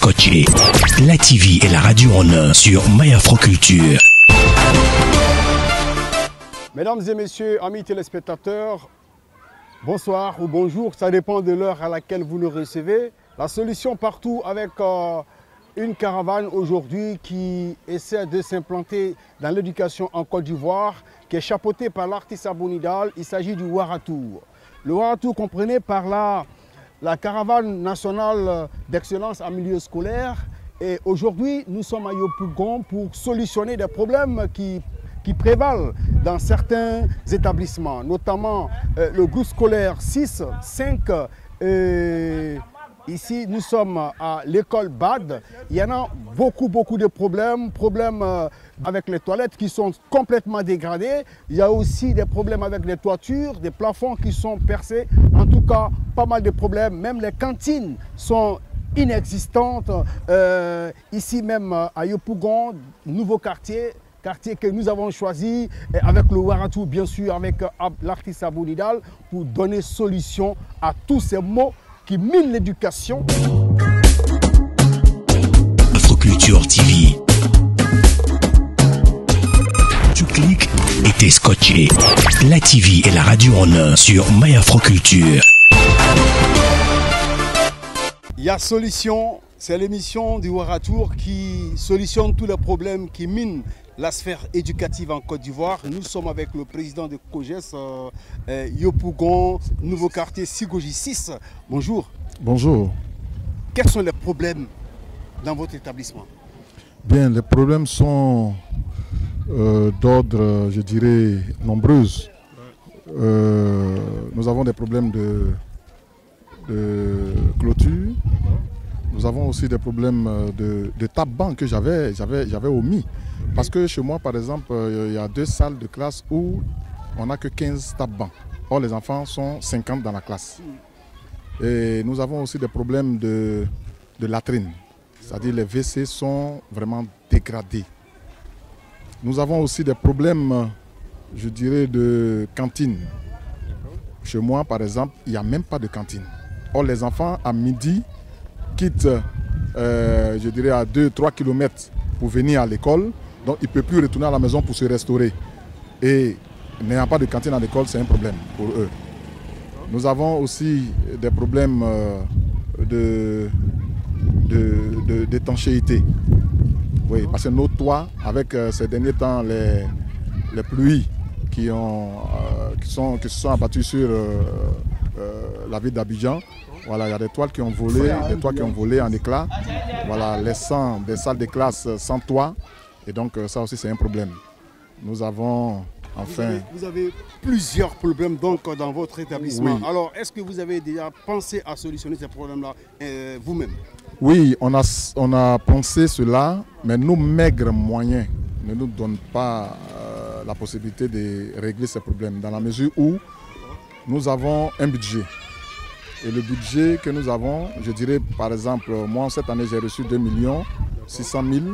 scotché. La TV et la radio en un sur MyAfroCulture. Mesdames et messieurs, amis téléspectateurs, bonsoir ou bonjour, ça dépend de l'heure à laquelle vous nous recevez. La solution partout avec une caravane aujourd'hui qui essaie de s'implanter dans l'éducation en Côte d'Ivoire, qui est chapeautée par l'artiste Abounidal. Il s'agit du Ouaratour. Le Ouaratour, comprenez par là la caravane nationale d'excellence en milieu scolaire. Et aujourd'hui, nous sommes à Yopougon pour solutionner des problèmes qui prévalent dans certains établissements, notamment le groupe scolaire 6, 5. Ici, nous sommes à l'école BAD. Il y en a beaucoup de problèmes avec les toilettes qui sont complètement dégradées. Il y a aussi des problèmes avec les toitures, des plafonds qui sont percés. En tout cas, pas mal de problèmes. Même les cantines sont inexistantes. Ici même à Yopougon, nouveau quartier que nous avons choisi avec le Ouaratour, bien sûr, avec l'artiste Abounidal, pour donner solution à tous ces maux qui minent l'éducation. AfroCulture TV. Tu cliques et t'es scotché. La TV et la radio en un sur MyAfroCulture. Il y a Solution, c'est l'émission du Ouaratour qui solutionne tous les problèmes qui minent la sphère éducative en Côte d'Ivoire. Nous sommes avec le président de COGES, Yopougon, nouveau quartier Sigoji 6. Bonjour. Bonjour. Quels sont les problèmes dans votre établissement? Bien, les problèmes sont d'ordre, je dirais, nombreux. Nous avons des problèmes de clôture. Nous avons aussi des problèmes de table-banc que j'avais omis. Parce que chez moi, par exemple, il y a 2 salles de classe où on n'a que 15 tables-bancs. Or, les enfants sont 50 dans la classe. Et nous avons aussi des problèmes de latrines. C'est-à-dire les WC sont vraiment dégradés. Nous avons aussi des problèmes, je dirais, de cantine. Chez moi, par exemple, il n'y a même pas de cantine. Or, les enfants, à midi, quittent, je dirais, à 2-3 km pour venir à l'école. Donc, il ne peut plus retourner à la maison pour se restaurer. Et n'ayant pas de cantine à l'école, c'est un problème pour eux. Nous avons aussi des problèmes d'étanchéité. Oui, parce que nos toits, avec ces derniers temps, les pluies qui se sont abattues sur la ville d'Abidjan, voilà, il y a des toits qui ont volé en éclats, voilà, laissant des salles de classe sans toit. Et donc ça aussi c'est un problème. Nous avons enfin... Vous avez plusieurs problèmes donc dans votre établissement. Oui. Alors est-ce que vous avez déjà pensé à solutionner ces problèmes-là vous-même? Oui, on a pensé cela, mais nos maigres moyens ne nous donnent pas la possibilité de régler ces problèmes, dans la mesure où nous avons un budget. Et le budget que nous avons, je dirais par exemple, moi cette année j'ai reçu 2 600 000.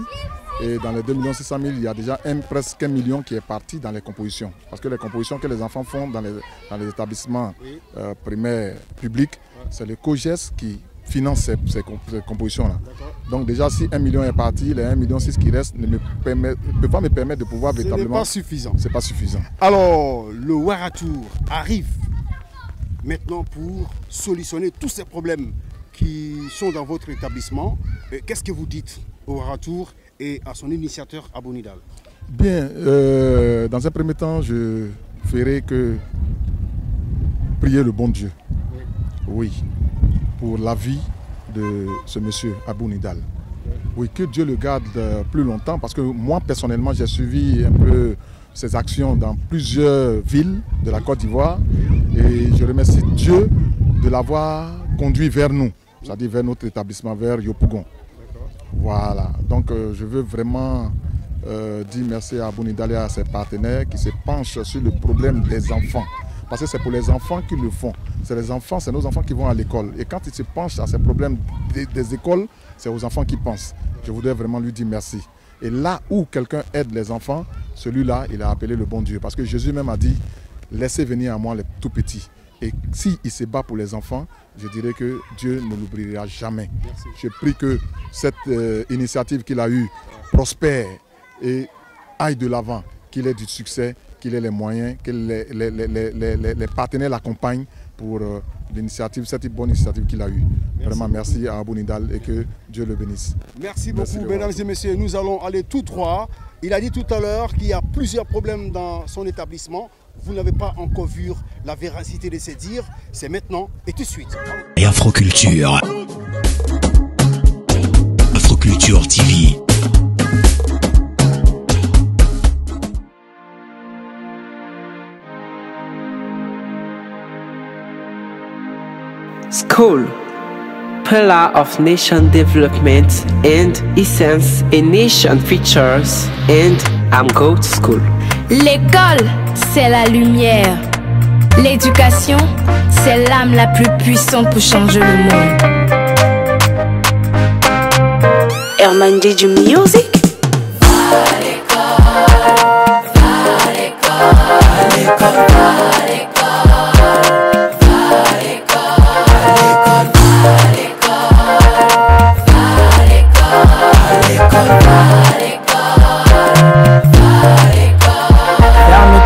Et dans les 2 600 000, il y a déjà presque 1 million qui est parti dans les compositions. Parce que les compositions que les enfants font dans les établissements primaires publics, c'est le COGES qui finance ces compositions-là. Donc déjà, si 1 million est parti, les 1,6 million qui restent ne peut pas me permettre de pouvoir véritablement... Ce n'est pas suffisant. C'est pas suffisant. Alors, le Ouaratour arrive maintenant pour solutionner tous ces problèmes qui sont dans votre établissement. Qu'est-ce que vous dites au Ouaratour et à son initiateur Abounidal? Bien, dans un premier temps, je ferai que prier le bon Dieu. Oui, pour la vie de ce monsieur Abounidal. Oui, que Dieu le garde plus longtemps, parce que moi personnellement, j'ai suivi un peu ses actions dans plusieurs villes de la Côte d'Ivoire et je remercie Dieu de l'avoir conduit vers nous, c'est-à-dire vers notre établissement, vers Yopougon. Voilà, donc je veux vraiment dire merci à Abounidal et à ses partenaires qui se penchent sur le problème des enfants. Parce que c'est pour les enfants qu'ils le font. C'est les enfants, c'est nos enfants qui vont à l'école. Et quand ils se penchent à ces problèmes des écoles, c'est aux enfants qui pensent. Je voudrais vraiment lui dire merci. Et là où quelqu'un aide les enfants, celui-là, il a appelé le bon Dieu. Parce que Jésus même a dit, laissez venir à moi les tout petits. Et s'il se bat pour les enfants, je dirais que Dieu ne l'oubliera jamais. Merci. Je prie que cette initiative qu'il a eue prospère et aille de l'avant, qu'il ait du succès, qu'il ait les moyens, que les partenaires l'accompagnent pour l'initiative, cette bonne initiative qu'il a eue. Vraiment merci à Abou Nidal et que Dieu le bénisse. Merci beaucoup, mesdames et messieurs. Nous allons aller tout droit. Il a dit tout à l'heure qu'il y a plusieurs problèmes dans son établissement. Vous n'avez pas encore vu la véracité de ces dires. C'est maintenant et tout de suite. Et Afroculture. Afroculture TV. School, pillar of nation development and essence a nation features, and I'm go to school. L'école, c'est la lumière. L'éducation, c'est l'âme la plus puissante pour changer le monde. Herman Dj Music.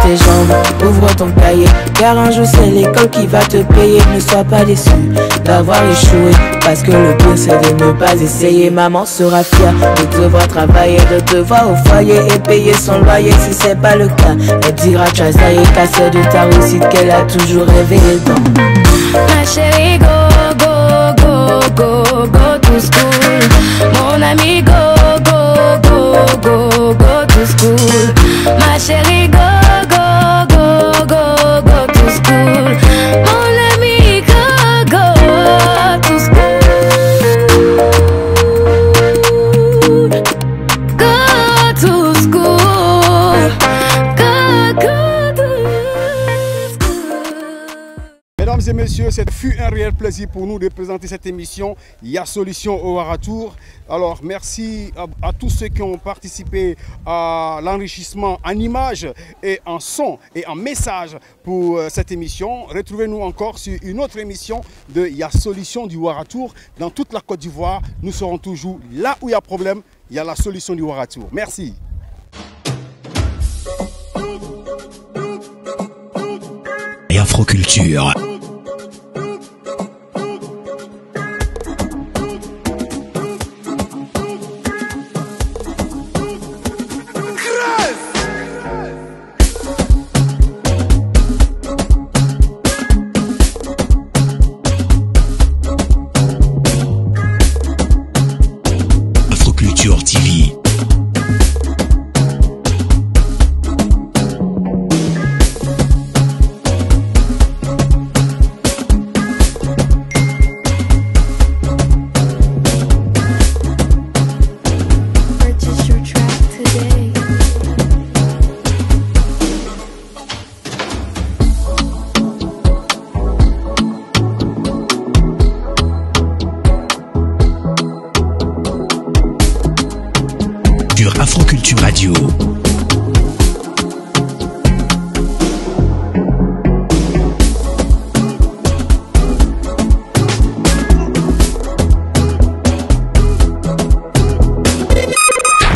Tes jambes, ouvre ton cahier, car un jour c'est l'école qui va te payer. Ne sois pas déçu d'avoir échoué, parce que le pire c'est de ne pas essayer. Maman sera fière de devoir travailler, de devoir au foyer et payer son loyer. Si c'est pas le cas, elle dira tu as cassé de ta réussite qu'elle a toujours rêvé dedans. Ma chérie, go, go, go, go, go to school. Mon ami, go, go, go, go, go to school. Ma chérie, go, go, go, go, go to school. Mon ami, go, go to school. Go to school. Go to school. Mesdames et messieurs, ce fut un réel plaisir pour nous de présenter cette émission. Il y a solution au Waratour. Alors merci à tous ceux qui ont participé à l'enrichissement en images et en son et en message pour cette émission. Retrouvez-nous encore sur une autre émission de Il y a solution du Waratour. Dans toute la Côte d'Ivoire, nous serons toujours là où il y a problème. Il y a la solution du Waratour. Merci. Et Afroculture. Afroculture TV. Purchase your track today. Sur Afroculture Radio.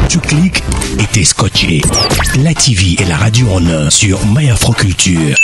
Tu cliques et t'es scotché. La TV et la radio en un sur My Afroculture.